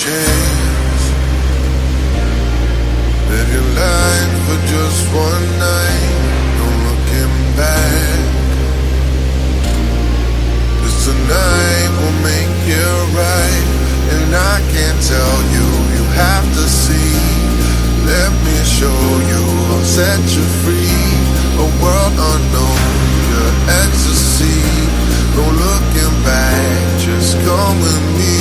chance. Live your life for just one night, no looking back. 'Cause tonight will make you right, and I can't tell you, you have to see. Let me show you, I'll set you free. A world unknown, your ecstasy. No looking back, just come with me.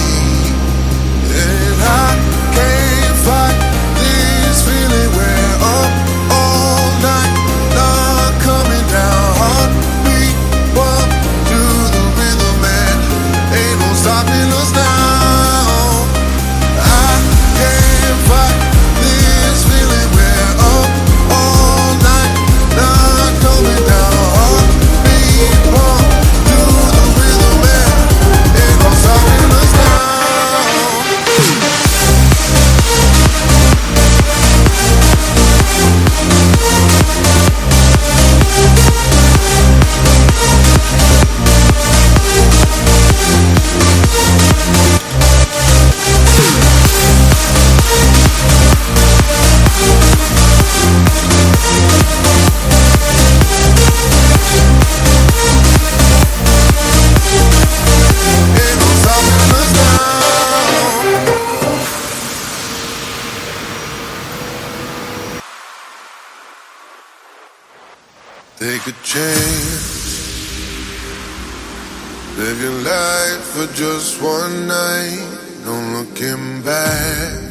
And I can't fight this feeling, we're up all night, not coming down. Heartbeat pump to the rhythm, man, ain't no stopping us now. I can't fight this feeling, we're up all night, not coming down. Heartbeat pump to the rhythm, man, ain't no stopping us now. Take a chance. Live your life for just one night, no looking back.